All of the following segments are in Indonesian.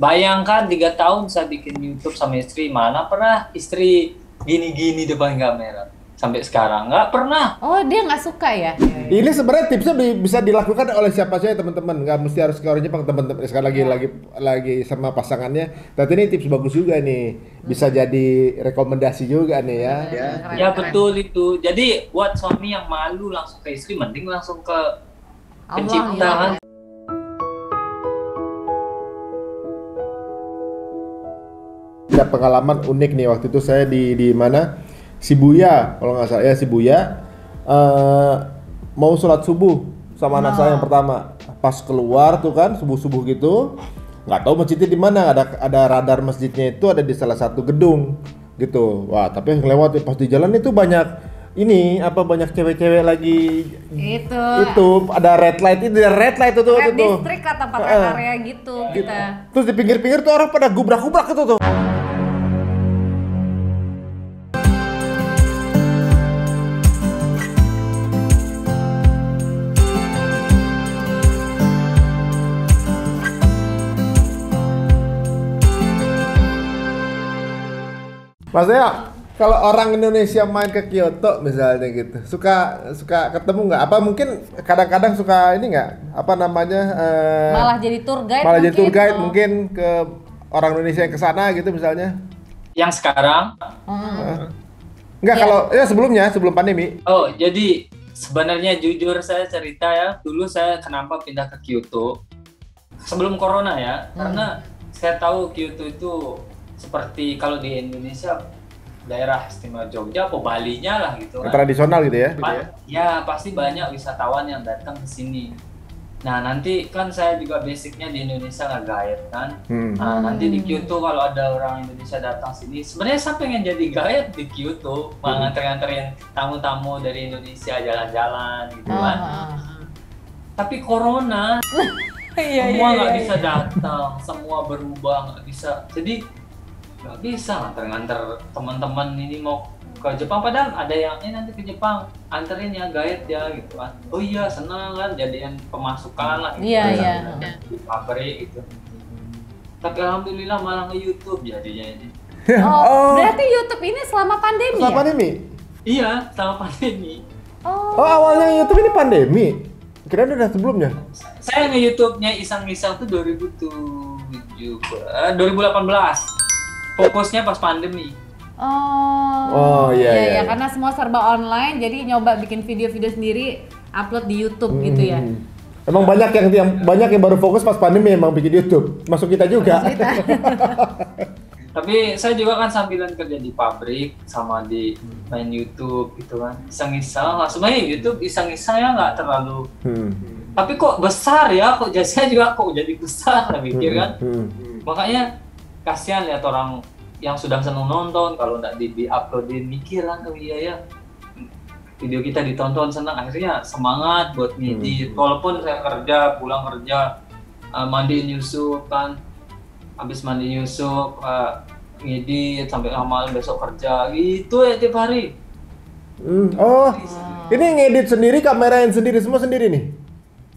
Bayangkan 3 tahun saya bikin YouTube sama istri, mana pernah istri gini-gini depan kamera. Sampai sekarang nggak pernah. Oh, dia nggak suka ya? Ini sebenarnya tipsnya bisa dilakukan oleh siapa saja teman-teman, nggak mesti harus ke orang Jepang teman-teman. Sekarang lagi sama pasangannya. Tapi ini tips bagus juga nih, bisa jadi rekomendasi juga nih ya. Ya betul itu. Jadi buat suami yang malu langsung ke istri, mending langsung ke pencipta kan. Ada pengalaman unik nih waktu itu saya di mana? Shibuya, kalau nggak salah ya Shibuya. Mau sholat subuh sama anak saya yang pertama. Pas keluar tuh kan subuh-subuh gitu, nggak tahu masjidnya di mana. Ada radar masjidnya itu ada di salah satu gedung gitu. Wah, tapi yang lewat pas di jalan itu banyak banyak cewek-cewek lagi itu ada red light itu Red district atau tempat area gitu kita. Terus di pinggir-pinggir tuh orang pada gubrak-gubrak itu tuh. Maksudnya kalau orang Indonesia main ke Kyoto misalnya gitu, suka ketemu nggak? Apa mungkin kadang-kadang suka ini nggak? Apa namanya? Malah jadi tour guide. Malah jadi tour guide mungkin ke orang Indonesia yang ke sana gitu misalnya. Yang sekarang? Enggak, kalau ya sebelum pandemi. Oh, jadi sebenarnya jujur saya cerita ya, dulu saya kenapa pindah ke Kyoto sebelum corona ya, karena saya tahu Kyoto itu seperti kalau di Indonesia daerah istimewa Jogja atau Balinya lah gitu kan. Tradisional gitu ya. Ya pasti banyak wisatawan yang datang ke sini. Nah nanti kan saya juga basicnya di Indonesia nge-guide kan. Nah nanti di Kyoto kalau ada orang Indonesia datang sini, sebenarnya saya pengen jadi guide di Kyoto, nganter-nganterin tamu-tamu dari Indonesia jalan-jalan gitu kan. Tapi corona, semua nggak bisa datang, semua berubah, nggak bisa. Jadi nggak bisa nganter-nganter teman-teman ini mau ke Jepang, padahal ada yang nanti ke Jepang anterin ya guide ya gitu kan. Oh iya senang kan, jadian pemasukan lah gitu. Iya. Di pabrik gitu. Tapi alhamdulillah malah nge-YouTube jadinya ini. Berarti YouTube ini selama pandemi Selama pandemi? Iya, selama pandemi. Oh, awalnya YouTube ini pandemi? Kirain udah sebelumnya? Saya nge-YouTube-nya iseng-iseng tuh 2018. Fokusnya pas pandemi. Iya, karena semua serba online, jadi nyoba bikin video-video sendiri, upload di YouTube gitu ya. Emang banyak yang baru fokus pas pandemi emang bikin YouTube, masuk kita juga. Tapi saya juga kan sambilan kerja di pabrik sama di main YouTube gitu kan, iseng-iseng. Langsung main YouTube iseng-iseng ya nggak terlalu. Tapi kok besar ya, kok jasanya juga kok jadi besar, saya mikir kan. Makanya kasihan lihat orang yang sudah senang nonton, kalau nggak di-uploadin mikir kan, oh iya ya video kita ditonton senang, akhirnya semangat buat ngedit. Walaupun saya pulang kerja, mandiin Yusuf kan, habis mandiin Yusuf ngedit sampai malam besok kerja gitu ya tiap hari. Ini ngedit sendiri, kamerain sendiri, semua sendiri nih?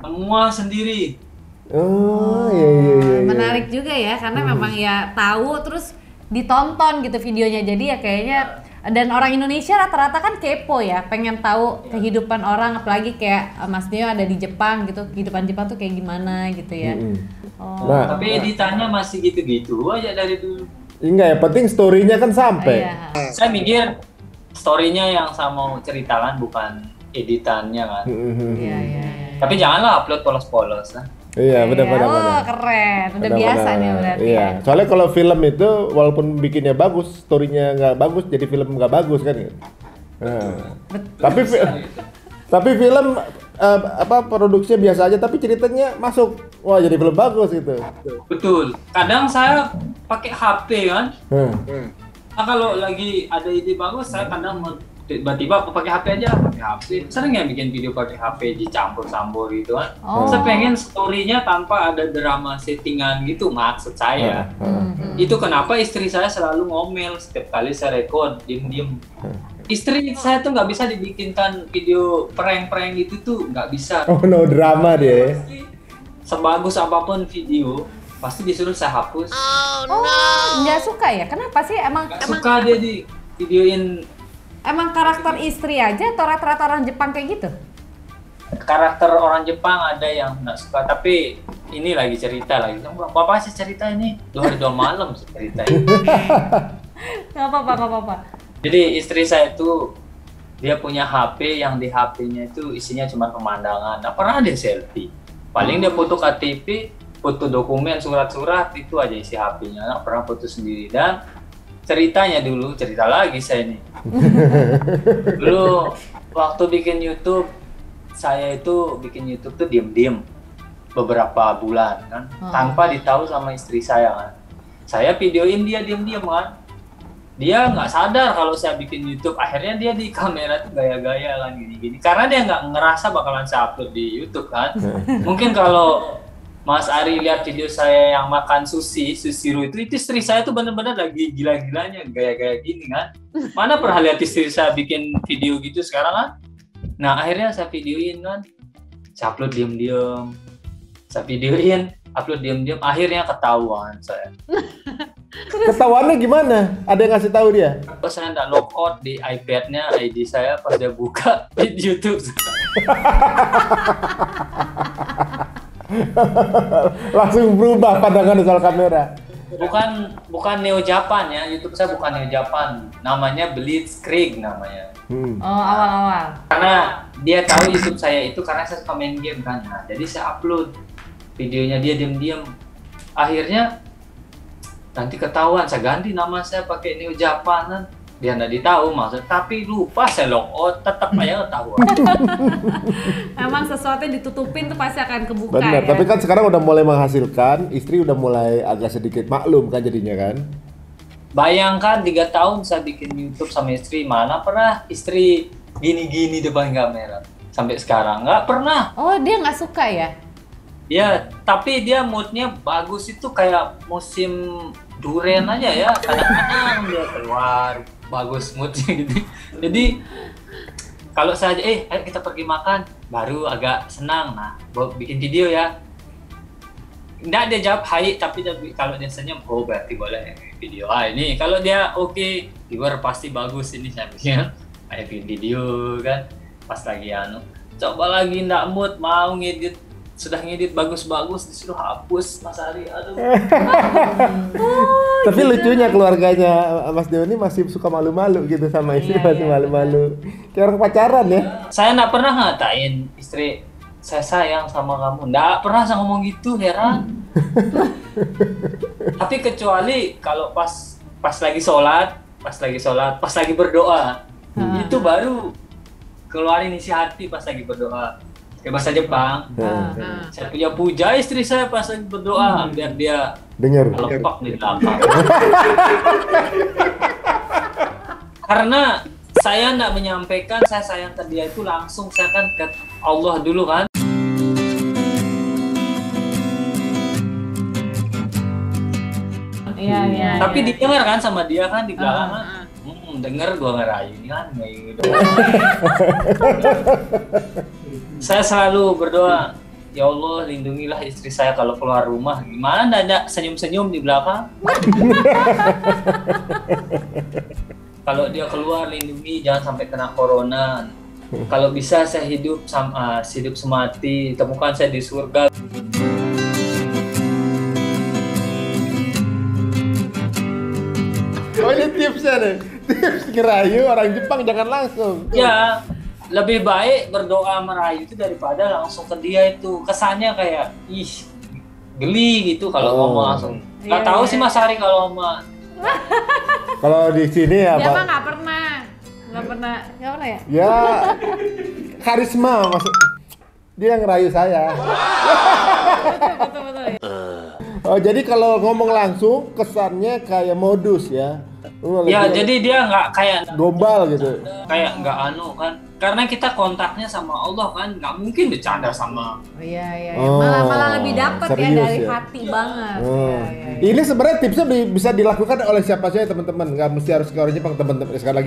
Semua sendiri. Iya. Menarik juga ya, karena memang ya tahu terus ditonton gitu videonya, jadi ya kayaknya dan orang Indonesia rata-rata kan kepo ya, pengen tahu kehidupan orang, apalagi kayak Mas Neo ada di Jepang gitu, kehidupan Jepang tuh kayak gimana gitu ya. Tapi editannya masih gitu-gitu aja dari dulu. Enggak, ya penting story-nya kan sampai. Saya mikir story-nya yang saya mau ceritakan bukan editannya kan. Iya. Tapi janganlah upload polos-polos lah. Iya, benar. Keren. Udah biasa nih berarti. Iya. Soalnya kalau film itu walaupun bikinnya bagus, story-nya nggak bagus, jadi film nggak bagus kan. Tapi film produksinya biasa aja, tapi ceritanya masuk. Wah, jadi film bagus gitu. Betul. Kadang saya pakai HP kan. Nah, kalau lagi ada ide bagus, saya kadang tiba-tiba pakai HP aja, pakai HP. Sering ya bikin video pakai HP dicampur-campur gitu kan. Saya pengen story-nya tanpa ada drama settingan gitu, maksud saya. Itu kenapa istri saya selalu ngomel setiap kali saya record, diem-diem. Istri saya tuh nggak bisa dibikinkan video prank-prank gitu tuh, nggak bisa. Oh no, drama dia. Sebagus apapun video, pasti disuruh saya hapus. Nggak suka ya? Kenapa sih? Emang Suka dia di videoin. emang karakter istri aja atau rata-rata orang Jepang kayak gitu? Karakter orang Jepang ada yang nggak suka, tapi ini lagi cerita lagi. Bapak sih cerita ini 2 hari 2 malam sih cerita ini. Nggak apa-apa. Jadi istri saya itu dia punya HP yang di HP-nya itu isinya cuma pemandangan. Nggak pernah dia selfie. Paling dia foto KTP, foto dokumen, surat-surat, itu aja isi HP-nya. Nggak pernah foto sendiri. Dan ceritanya dulu, cerita lagi saya nih. Dulu waktu bikin YouTube, saya itu bikin YouTube tuh diem-diem beberapa bulan kan, tanpa ditahu sama istri saya kan. Saya videoin dia diem-diem kan. Dia nggak sadar kalau saya bikin YouTube. Akhirnya dia di kamera tuh gaya-gaya kan gini-gini. Karena dia nggak ngerasa bakalan saya upload di YouTube kan. Mungkin kalau Mas Ari lihat video saya yang makan sushi roll itu istri saya tuh bener-bener lagi gila-gilanya gaya-gaya gini kan. Mana pernah lihat istri saya bikin video gitu sekarang kan? Nah akhirnya saya videoin kan, saya upload diem-diem, saya videoin, upload diem-diem, akhirnya ketahuan saya. Ketahuannya gimana? Ada yang ngasih tahu dia? Pas saya nggak logout di iPad-nya ID saya, pas dia buka di YouTube. Langsung berubah pandangan soal kamera. Bukan Neo Japan ya, YouTube saya bukan Neo Japan, namanya Blitzkrieg namanya. Oh, awal-awal. Karena dia tahu YouTube saya itu karena saya suka main game kan. Nah, jadi saya upload videonya dia diam-diam. Akhirnya nanti ketahuan, saya ganti nama saya pakai Neo Japan kan. Dia nggak ditahu maksud, tapi lupa saya logout, tetap aja ketahuan. Emang sesuatu yang ditutupin tuh pasti akan kebuka. Benar, ya? tapi kan sekarang udah mulai menghasilkan, istri udah mulai agak sedikit maklum kan jadinya kan. Bayangkan 3 tahun saya bikin YouTube sama istri, mana pernah istri gini-gini depan kamera sampai sekarang, nggak pernah. Oh, dia nggak suka ya? Ya, tapi dia moodnya bagus itu kayak musim durian aja ya, kadang-kadang dia keluar bagus moodnya gitu. Jadi kalau saja ayo kita pergi makan, baru agak senang. Nah, bikin video ya. Nggak dia jawab hai, tapi kalau dia senyum, oh berarti boleh video. Ini kalau dia oke, viewer pasti bagus ini saya bikin. Ayo bikin video kan, pas lagi coba lagi nggak mood mau ngedit. Sudah ngedit bagus-bagus disuruh hapus Mas Ari, aduh. Tapi lucunya keluarganya Mas Dewa ini masih suka malu-malu gitu sama istri, masih malu-malu. Kayak orang pacaran ya. Saya nggak pernah ngatain istri saya sayang sama kamu. Nggak pernah saya ngomong gitu, heran. Tapi kecuali kalau pas lagi sholat, pas lagi berdoa, itu baru keluarin isi hati pas lagi berdoa. Kayak bahasa Jepang. Saya punya puja istri saya pas lagi berdoa biar dia dengar. lepak di belakang. Karena saya nggak menyampaikan saya sayang ke dia itu langsung, saya kan ke Allah dulu kan. Iya. Tapi didengar kan sama dia kan di belakang. Denger gua ngerayu ini kan gitu. Saya selalu berdoa, ya Allah lindungilah istri saya kalau keluar rumah. Gimana nggak senyum-senyum di belakang? Kalau dia keluar lindungi jangan sampai kena corona. Kalau bisa saya hidup semati, temukan saya di surga. Oh ini tipsnya nih, tips ngerayu orang Jepang jangan langsung. Ya, lebih baik berdoa merayu itu daripada langsung ke dia itu. Kesannya kayak, geli gitu kalau ngomong langsung. Nggak tahu sih Mas Ari kalau ngomong. Kalau di sini ya Dia Pak. mah nggak pernah ya? Ya, karisma maksud. Dia yang ngerayu saya. Betul. Oh jadi kalau ngomong langsung kesannya kayak modus ya. Ya jadi dia nggak kayak gombal gitu. kayak nggak kan karena kita kontaknya sama Allah kan, nggak mungkin bercanda sama. Iya. Oh, Malah lebih dapat ya serius dari ya? hati banget. Oh. Iya. Ini sebenarnya tipsnya bisa dilakukan oleh siapa saja teman-teman, nggak mesti harus ke orang Jepang teman-teman. Sekarang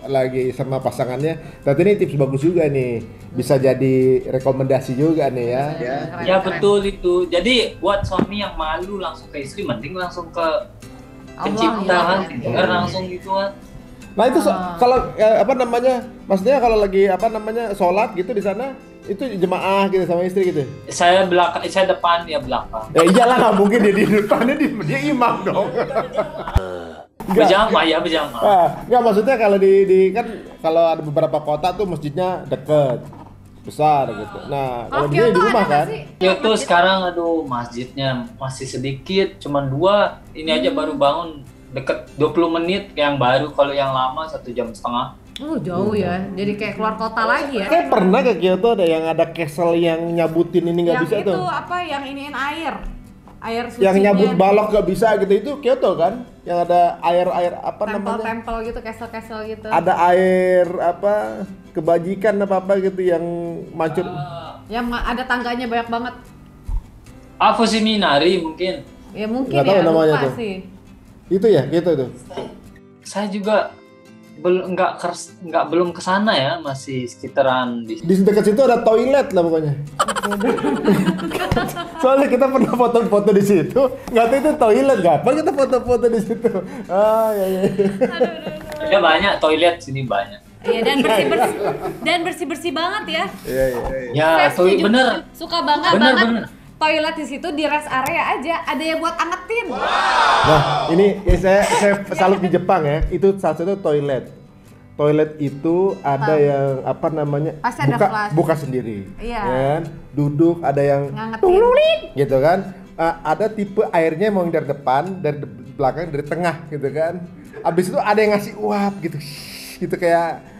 lagi sama pasangannya. Tapi ini tips bagus juga nih, bisa jadi rekomendasi juga nih ya. Keren, Ya keren. betul itu. Jadi buat suami yang malu langsung ke istri, mending langsung ke pencipta ya. kan, dengar langsung gitu kan. Nah itu kalau apa namanya, maksudnya kalau lagi apa namanya sholat gitu di sana itu jemaah gitu sama istri gitu. Saya depan, dia belakang. Ya iyalah, nggak mungkin dia di depannya, dia imam dong. Berjamaah ya, berjamaah. Nggak, maksudnya kalau di kan kalau ada beberapa kota tuh masjidnya deket besar gitu. Nah kalau di sini di Kyoto rumah ada kan. nggak sih? Kyoto sekarang masjidnya masih sedikit, cuman 2. Ini aja baru bangun deket 20 menit yang baru, kalau yang lama 1,5 jam. Oh jauh ya, jadi kayak keluar kota lagi ya. Kayak pernah ke Kyoto ada yang ada castle yang nyabutin ini nggak Yang bisa itu tuh. apa, yang iniin air sucinya. Yang nyabut balok nggak bisa gitu, itu Kyoto kan? Yang ada air apa namanya? Tempel gitu, castle gitu. Ada air apa kebajikan apa gitu yang mancur. Yang ada tangganya banyak banget. Fushimi-inari mungkin. Ya mungkin Nggak tahu ya, namanya lupa tuh. sih. Itu ya, gitu tuh. Saya juga belum kesana ya, masih sekitaran di. Di dekat situ ada toilet lah pokoknya. Soalnya kita pernah foto-foto di situ, nggak tahu itu toilet, kapan kita foto-foto di situ. Ya. Ya banyak toilet sini banyak. Iya, dan bersih banget ya. Iya. Ya, Saya setuju. bener. Suka banget Bener. toilet di situ di rest area aja ada yang buat angetin. Nah, ini ya, saya salut di Jepang ya. Itu salah satu toilet. Toilet itu ada yang apa namanya? Pasti ada flash. Buka sendiri. Iya. Ya kan? Duduk ada yang Ngangetin. gitu kan. Ada tipe airnya mau dari depan, dari belakang, dari tengah gitu kan. Abis itu ada yang ngasih uap gitu. Gitu kayak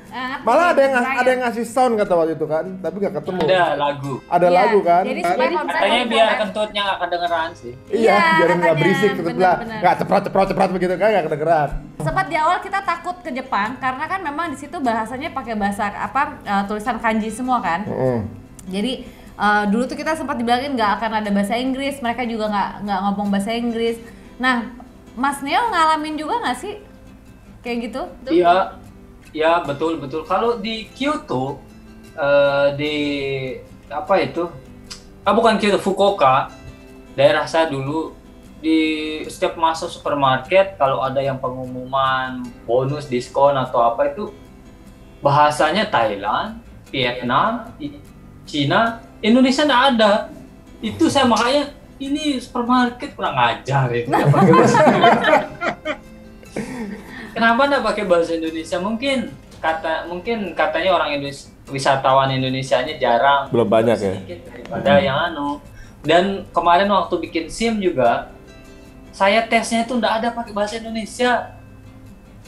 malah ada yang ngasih sound kata waktu itu kan, tapi nggak ketemu. Ada lagu. Ada Iya, lagu kan. jadi supaya kalau misalnya Katanya kamu biar buat- kentutnya nggak kedengeran sih. Iya, biar nggak katanya. berisik gitu lah. Bener. Nggak ceprot begitu kan, nggak kedengeran. Sempat di awal kita takut ke Jepang karena kan memang di situ bahasanya pakai bahasa tulisan kanji semua kan. Jadi dulu tuh kita sempat dibilangin nggak akan ada bahasa Inggris, mereka juga nggak ngomong bahasa Inggris. Nah, Mas Neo ngalamin juga nggak sih kayak gitu? Iya, betul. Kalau di Kyoto, di apa itu? Bukan Kyoto, Fukuoka, daerah saya dulu, di setiap masuk supermarket kalau ada yang pengumuman bonus diskon atau apa itu bahasanya Thailand, Vietnam, Cina, Indonesia nggak ada. Itu saya makanya ini supermarket kurang ajar itu. Nggak pakai bahasa Indonesia. Kenapa nggak pakai bahasa Indonesia? Mungkin katanya orang Indonesia, wisatawan Indonesianya jarang. Belum banyak ya. Sedikit daripada yang Dan kemarin waktu bikin SIM juga, saya tesnya itu nggak ada pakai bahasa Indonesia.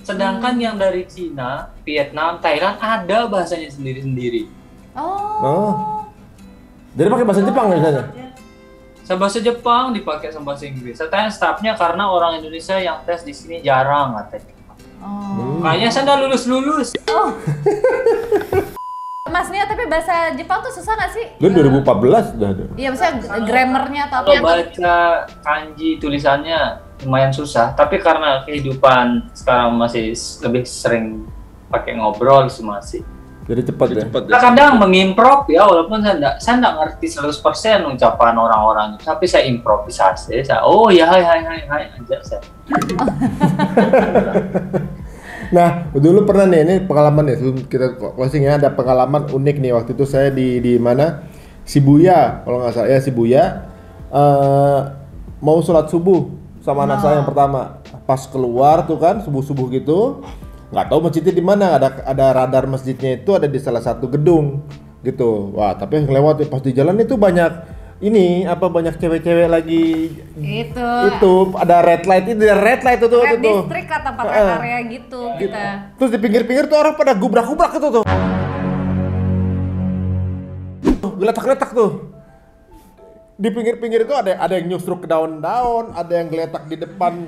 Sedangkan yang dari Cina, Vietnam, Thailand ada bahasanya sendiri-sendiri. Oh. Jadi pakai bahasa Jepang biasanya. Saya bahasa Jepang dipakai sama bahasa Inggris. Saya tanya staffnya karena orang Indonesia yang tes di sini jarang katanya. Kayaknya saya nggak lulus. Mas Neo, tapi bahasa Jepang tuh susah nggak sih? Lu 2014 udah ada. Iya, misalnya grammarnya atau apa? Kalau baca kanji tulisannya lumayan susah, tapi karena kehidupan sekarang masih lebih sering pakai ngobrol masih. Jadi cepat ya. Saya kadang mengimprov ya, walaupun saya nggak ngerti 100% ucapan orang-orang, tapi saya improvisasi. Oh ya, hai aja saya. Nah, dulu pernah nih, ini pengalaman ya, sebelum kita closing ya, ada pengalaman unik nih. Waktu itu saya di mana? Shibuya, kalau nggak salah ya, Shibuya. Mau sholat subuh sama anak saya yang pertama. Pas keluar tuh kan, subuh-subuh gitu, nggak tahu masjidnya di mana. Ada radar masjidnya itu ada di salah satu gedung gitu. Wah, tapi yang lewat pas di jalan itu banyak banyak cewek-cewek lagi itu ada red light itu Red district atau tempat area gitu kita. Terus di pinggir-pinggir tuh orang pada gubrak-gubrak itu tuh. Geletak-geletak tuh. di pinggir-pinggir itu ada yang nyusruk ke daun-daun, ada yang geletak di depan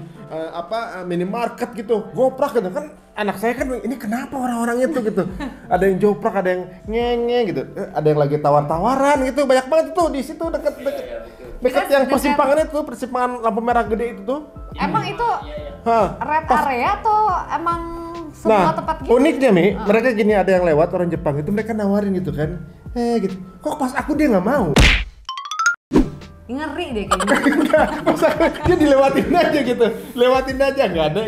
minimarket gitu, goprak gitu kan. Anak saya kan ini kenapa orang-orang itu gitu. Ada yang joprak, ada yang ngenge gitu, ada yang lagi tawar-tawaran gitu, banyak banget tuh di situ dekat yang persimpangan lampu merah gede itu tuh. Emang itu red area atau emang semua tempat gitu? Uniknya Mi, mereka gini, ada yang lewat orang Jepang itu mereka nawarin gitu kan, gitu. Kok pas aku dia nggak mau? Ngeri deh kayaknya. Dia dilewatin aja gitu, lewatin aja, nggak ada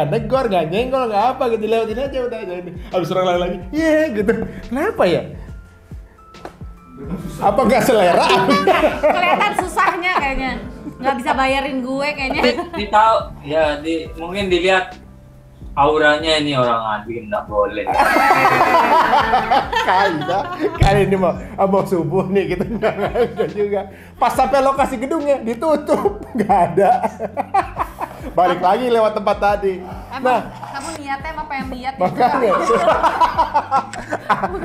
negor, nggak nyenggol, nggak apa gitu, lewatin aja udah aja ini. Abis orang lagi, gitu. Kenapa ya? Apa nggak selera? Kelihatan susahnya kayaknya, nggak bisa bayarin gue kayaknya. Mungkin dilihat auranya ini orang adil, nggak boleh. Kali ini mau subuh nih kita nggak juga. Pas sampai lokasi gedungnya ditutup, nggak ada. Balik lagi lewat tempat tadi. Emang kamu niatnya emang pengen lihat itu? Makanya.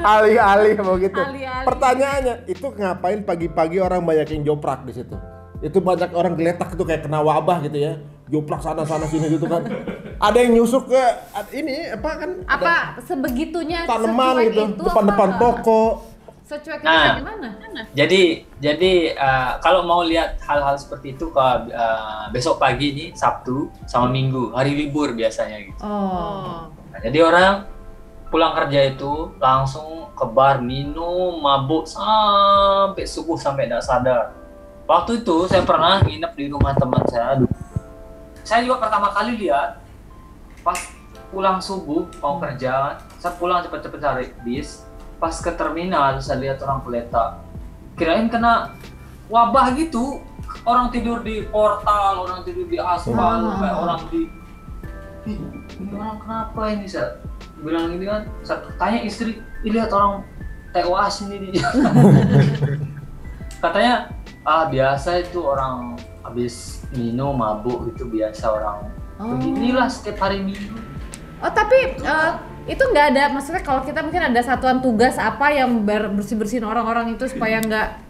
Alih-alih mau gitu. Alih-alih. Pertanyaannya, itu ngapain pagi-pagi orang banyak yang joprak di situ? Itu banyak orang geletak itu kayak kena wabah gitu ya. Joprak sana sini gitu kan. Ada yang nyusuk ke ini sebegitunya tanaman gitu, depan toko. Secuek itu gimana? Jadi kalau mau lihat hal-hal seperti itu besok pagi nih Sabtu sama Minggu, hari libur biasanya gitu. Nah, jadi orang pulang kerja itu langsung ke bar, minum, mabuk sampai subuh sampai tidak sadar. Waktu itu saya pernah nginep di rumah teman saya. Saya juga pertama kali lihat pas pulang subuh mau kerja, saya pulang cepet-cepet cari bis. Pas ke terminal saya lihat orang geletak, kirain kena wabah gitu, orang tidur di portal, orang tidur di aspal, kayak orang ini orang kenapa ini, saya bilang ini kan, saya tanya istri, lihat orang tewas ini katanya biasa itu orang habis minum mabuk, itu biasa orang beginilah setiap hari Minggu. Tapi itu nggak ada, maksudnya kalau kita mungkin ada satuan tugas apa yang bersih-bersihin orang-orang itu supaya nggak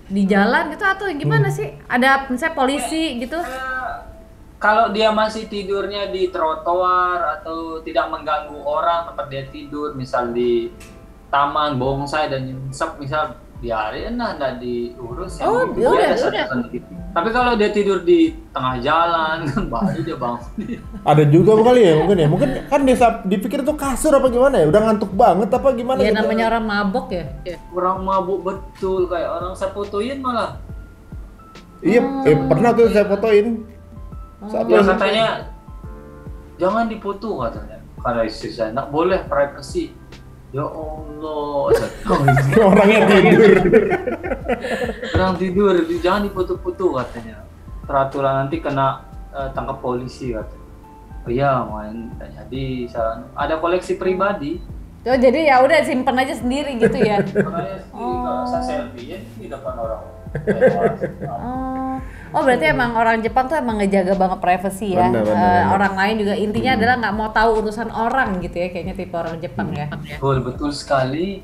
di jalan gitu, atau gimana sih? Ada misalnya polisi gitu? Kalau dia masih tidurnya di trotoar atau tidak mengganggu orang tempat dia tidur, misal di taman bonsai dan nyungsep, misal biarin lah, nggak diurus. Udah. Tapi kalau dia tidur di tengah jalan, baru dia bangun. Ada juga kali ya mungkin kan dia dipikir itu kasur apa gimana ya, udah ngantuk banget apa gimana? Ya gitu. namanya orang mabok ya. Orang mabuk betul, kayak orang saya fotoin malah. Iya, pernah tuh saya fotoin. Ya katanya jangan difoto katanya, karena istri saya nggak boleh privacy. Ya Allah, orangnya tidur. Orang tidur, jangan difoto-foto katanya. Peraturan nanti kena tangkap polisi katanya. Oh iya, main jadi ada koleksi pribadi. Jadi ya udah simpen aja sendiri gitu ya. Makanya kalau saya selfie di depan orang. Berarti emang orang Jepang tuh emang ngejaga banget privasi ya. Bener. Orang lain juga intinya adalah nggak mau tahu urusan orang gitu ya, kayaknya tipe orang Jepang ya. Betul sekali.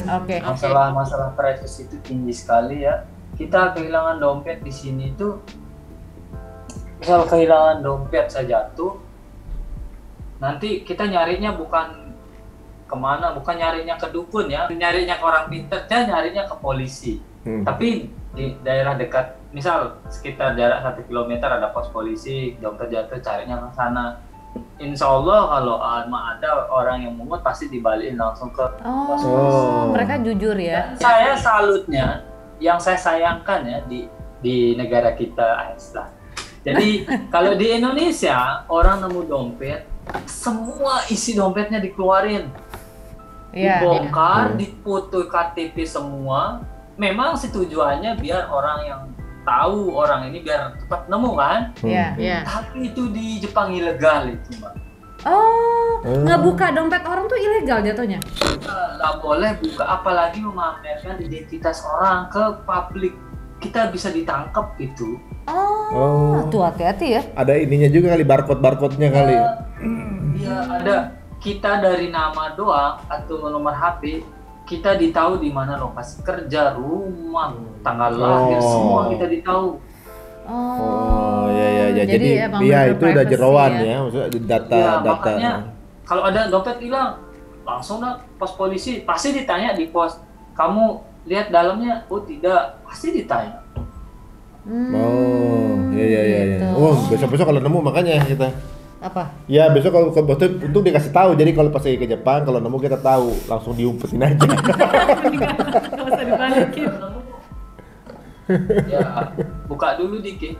Oke. Masalah privasi itu tinggi sekali ya. Kita kehilangan dompet di sini tuh, misal kehilangan dompet saya jatuh, nanti kita nyarinya bukan kemana, bukan nyarinya ke dukun ya, nyarinya ke orang pintar, nyarinya ke polisi. Tapi di daerah dekat, misal sekitar jarak 1 kilometer ada pos polisi, dompet jatuh carinya ke sana. Insya Allah kalau ada orang yang mungut pasti dibalikin langsung ke pos polisi. Mereka jujur ya. Dan saya salutnya, yang saya sayangkan ya di negara kita Islam. Jadi kalau di Indonesia orang nemu dompet, semua isi dompetnya dikeluarin, dibongkar, dipoto KTP semua. Memang sih tujuannya biar orang yang tahu orang ini biar cepat nemu kan? Iya. Tapi itu di Jepang ilegal itu, Mbak. Ngebuka dompet orang tuh ilegal jatuhnya? Nggak boleh buka, apalagi memamerkan identitas orang ke publik. Kita bisa ditangkap gitu. Tuh hati-hati ya. Ada ininya juga kali, barcode-nya kali. Iya, ada. Kita dari nama doang atau nomor HP, kita ditahu di mana lokasi kerja, rumah, tanggal lahir, semua kita ditahu. Oh, ya. Jadi emang ya bener itu udah privacy jeroan ya. ya, maksudnya data. Makanya kalau ada dompet hilang, langsung pos polisi pasti ditanya di pos, kamu lihat dalamnya? Oh tidak, pasti ditanya. Ya. Gitu. Besok kalau nemu makanya kita. Apa? Ya besok kalau ke bos untuk dikasih tahu. Jadi kalau pas ke Jepang kalau nemu kita tahu, langsung diumpetin aja. Nggak usah dibalikin. Ya, buka dulu dikit.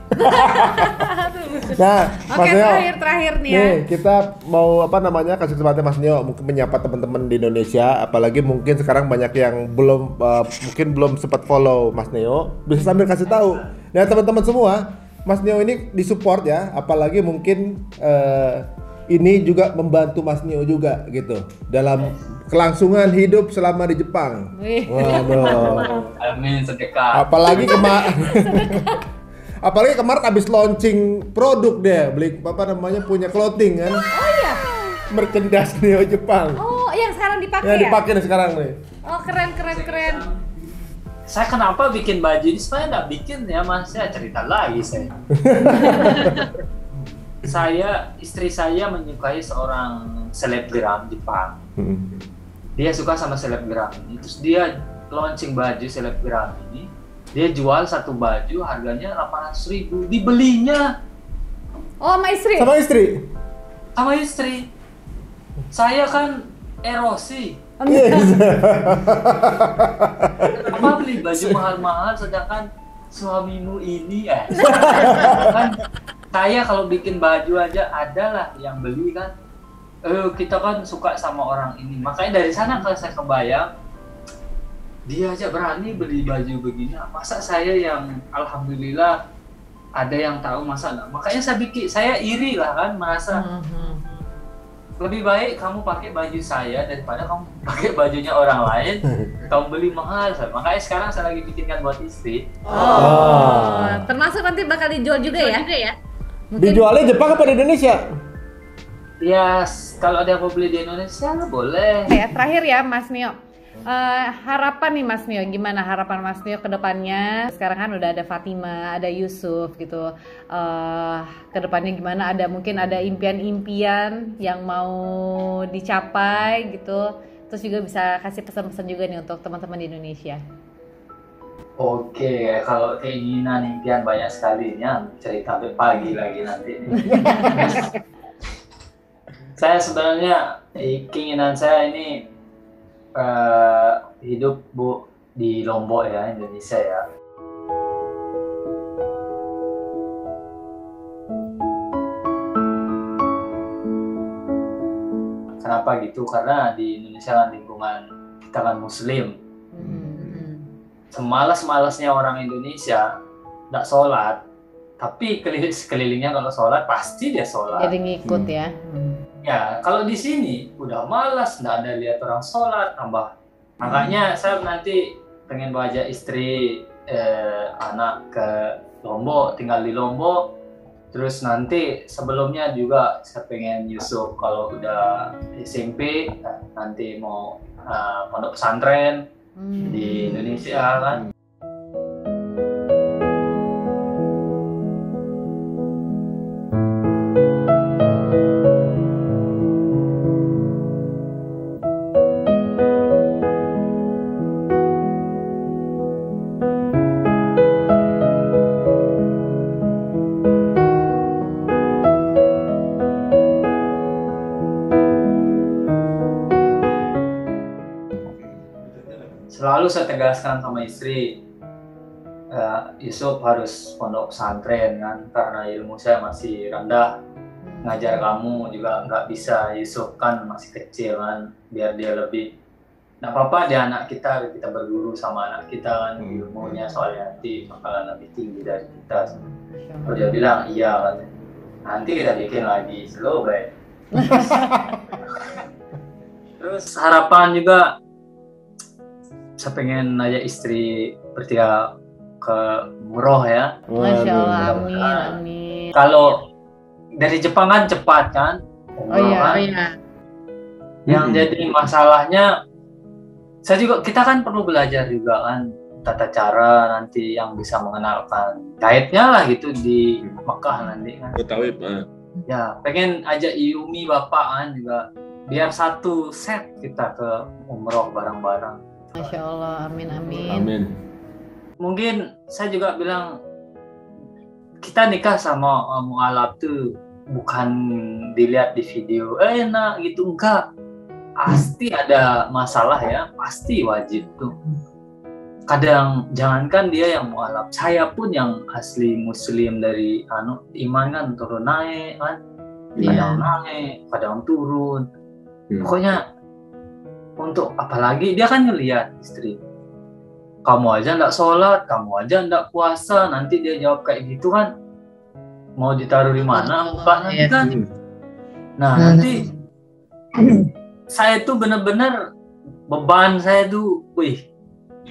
Nah, Oke, terakhir nih ya. Nih, kita mau kasih kesempatan Mas Nio mungkin menyapa teman-teman di Indonesia, apalagi mungkin sekarang banyak yang mungkin belum sempat follow Mas Nio, bisa sambil kasih tahu. Nah, teman-teman semua, Mas Nio ini disupport ya, apalagi mungkin ini juga membantu Mas Nio juga gitu dalam kelangsungan hidup selama di Jepang. Waduh. Amin, sedekah. Apalagi kemarin abis launching produk deh, punya clothing kan? Oh iya. Merchandise Neo Jepang. Oh, yang sekarang dipakai Yang ya? dipakai nih sekarang nih. Oh, keren. Saya kenapa bikin baju ini? Saya nggak bikin ya mas, saya cerita lagi istri saya menyukai seorang selebgram Jepang. Dia suka sama selebgram ini, terus dia launching baju selebgram ini. Dia jual satu baju harganya 800.000, dibelinya. Oh, sama istri? Sama istri. Saya kan erosi. Kenapa beli baju mahal-mahal sedangkan suamimu ini kan saya kalau bikin baju aja adalah yang beli kan. Kita kan suka sama orang ini. Makanya dari sana kalau saya kebayang dia aja berani beli baju begini. Masa saya yang alhamdulillah ada yang tahu, masa enggak? Makanya saya iri lah kan, merasa lebih baik kamu pakai baju saya daripada kamu pakai bajunya orang lain. Kamu beli mahal. Makanya sekarang saya lagi bikinkan buat istri. Termasuk nanti bakal dijual juga ya? Mungkin... Dijualnya Jepang apa di Indonesia? Ya, kalau ada yang mau beli di Indonesia boleh. Ya, terakhir ya Mas Nio. Harapan nih Mas Nio, gimana harapan Mas Nio ke depannya? Sekarang kan udah ada Fatima, ada Yusuf gitu. Ke depannya gimana? Mungkin ada impian-impian yang mau dicapai gitu. Terus juga bisa kasih pesan-pesan juga nih untuk teman-teman di Indonesia. Oke, kalau keinginan impian banyak sekali ya, cerita sampai pagi lagi nanti. Saya sebenarnya keinginan saya ini hidup di Lombok ya, Indonesia ya. Kenapa gitu? Karena di Indonesia kan lingkungan kita kan Muslim. Semalas-malasnya orang Indonesia nggak sholat, tapi sekelilingnya kalau sholat pasti dia sholat. Jadi ngikut ya. Ya, kalau di sini udah malas, nggak ada lihat orang sholat, tambah. Makanya saya nanti pengen bawa aja istri, anak ke Lombok, tinggal di Lombok. Terus nanti sebelumnya juga saya pengen Yusuf kalau udah SMP, nanti mau pondok pesantren di Indonesia kan. Selalu saya tegaskan sama istri, Yusuf harus pondok pesantren kan, karena ilmu saya masih rendah. Ngajar kamu juga nggak bisa, Yusuf kan masih kecil kan, biar dia lebih, nggak apa-apa dia anak kita berguru sama anak kita kan, ilmunya soalnya nanti bakalan lebih tinggi dari kita. Kalau dia bilang iya kan, nanti kita bikin lagi slow baik. Terus harapan juga, saya pengen aja istri bertiga ke umroh ya. Masya Allah, amin. Kalau dari Jepang kan cepat kan? Oh iya. Yang jadi masalahnya kita kan perlu belajar juga kan tata cara nanti yang bisa mengenalkan gaibnya lah gitu di Mekah nanti kan. Tauhid. Ya, pengen ajak Yumi Bapak kan juga biar satu set kita ke umroh bareng-bareng. Masya Allah, amin amin. Amin. Mungkin saya juga bilang kita nikah sama mualaf tuh bukan dilihat di video enak gitu, enggak. Pasti ada masalah ya, pasti wajib tuh. Kadang jangankan dia yang mualaf, saya pun yang asli muslim dari iman kan turun naik kan, kadang naik, kadang turun. Pokoknya untuk apalagi dia kan ngelihat istri, kamu aja ndak sholat, kamu aja ndak puasa, nanti dia jawab kayak gitu kan, mau ditaruh di mana muka nanti kan. Nah nanti saya tuh benar-benar beban saya tuh,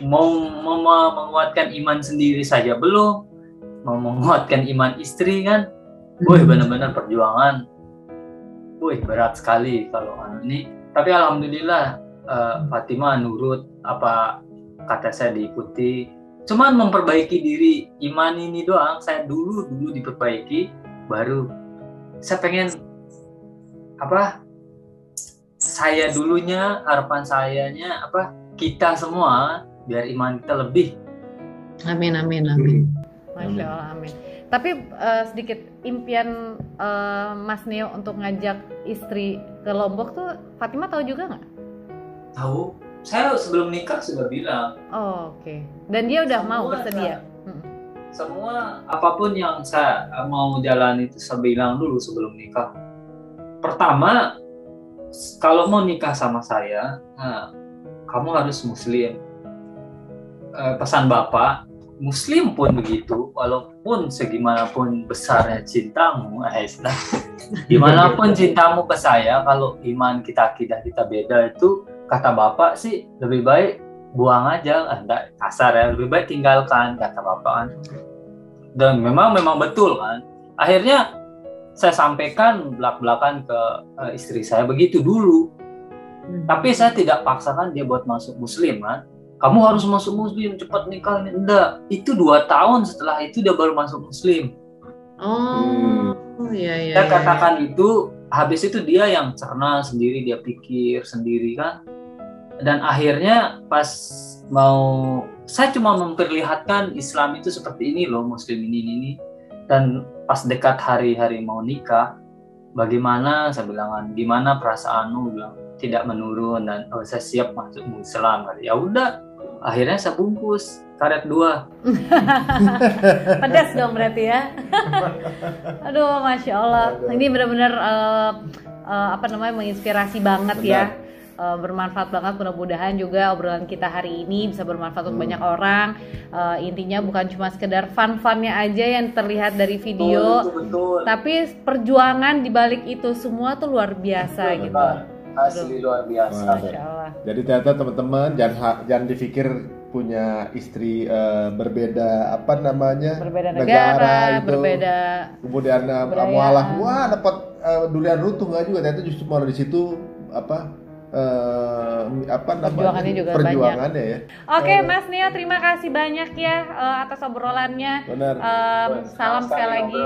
mau menguatkan iman sendiri saja belum, mau menguatkan iman istri kan, benar-benar perjuangan, berat sekali kalau ini. Tapi alhamdulillah Fatimah nurut apa kata saya, diikuti. Cuman memperbaiki diri iman ini doang, saya dulu diperbaiki, baru saya pengen saya dulunya, harapan sayanya kita semua biar iman kita lebih. Amin. Masya Allah, amin. Tapi sedikit impian Mas Neo untuk ngajak istri ke Lombok tuh, Fatimah tahu juga nggak? Tahu. Saya sebelum nikah sudah bilang. Oh, oke. Dan dia udah mau bersedia. Semua apapun yang saya mau jalan itu saya bilang dulu sebelum nikah. Pertama, kalau mau nikah sama saya, kamu harus muslim. Pesan Bapak, muslim pun begitu, walaupun segimanapun besarnya cintamu, gimana pun cintamu ke saya, kalau iman kita, akidah kita beda, itu kata Bapak sih lebih baik buang aja, enggak kasar ya, lebih baik tinggalkan, kata Bapak kan. Dan memang betul kan. Akhirnya saya sampaikan belak-belakan ke istri saya begitu dulu. Tapi saya tidak paksakan dia buat masuk muslim kan. Kamu harus masuk muslim, cepat nikah. Enggak, itu 2 tahun setelah itu dia baru masuk muslim. Iya. Saya katakan itu, habis itu dia yang cerna sendiri, dia pikir sendiri kan. Dan akhirnya pas mau, saya cuma memperlihatkan Islam itu seperti ini loh, muslim ini. Dan pas dekat hari-hari mau nikah, bagaimana, saya bilang, gimana perasaanmu, bilang tidak menurun, dan saya siap masuk Islam. Ya udah, akhirnya saya bungkus karet 2. Pedas dong berarti ya. Aduh, Masya Allah. Ini benar-benar menginspirasi banget. Benar. Ya. Bermanfaat banget, mudah-mudahan juga obrolan kita hari ini bisa bermanfaat untuk banyak orang. Intinya bukan cuma sekedar fun-funnya aja yang terlihat dari video, betul. Tapi perjuangan dibalik itu semua tuh luar biasa. Betul, gitu. Asli luar biasa. Jadi ternyata teman-teman jangan dipikir punya istri berbeda berbeda negara itu, berbeda kemudian mualaf dapat durian runtuh, nggak juga, ternyata justru malah di situ perjuangannya ya. Oke, Mas Neo, terima kasih banyak ya atas obrolannya. Benar. Salam sekali lagi.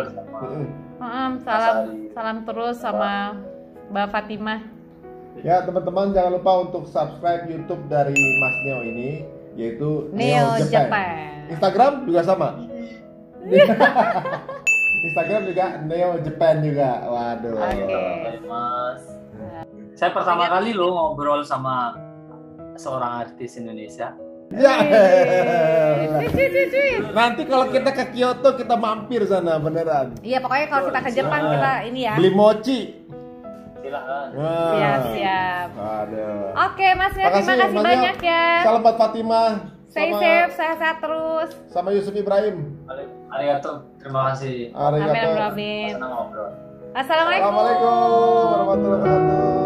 Salam terus sama Mbak Fatimah. Ya teman-teman, jangan lupa untuk subscribe YouTube dari Mas Neo ini, yaitu Neo Japan. Instagram juga sama. Instagram juga Neo Japan juga. Waduh. Oke. Mas. Saya pertama kali lo ngobrol sama seorang artis Indonesia. Ya. Nanti kalau kita ke Kyoto kita mampir sana beneran. Iya, pokoknya kalau kita ke Jepang kita ini ya. Beli mochi. Silakan. Siap. Aduh. Oke, Mas Neo, terima kasih banyak ya. Salam buat Fatimah. Stay safe, sehat-sehat terus. Sama Yusuf Ibrahim. Arigato, terima kasih. Amin. Senang ngobrol. Assalamualaikum warahmatullahi wabarakatuh.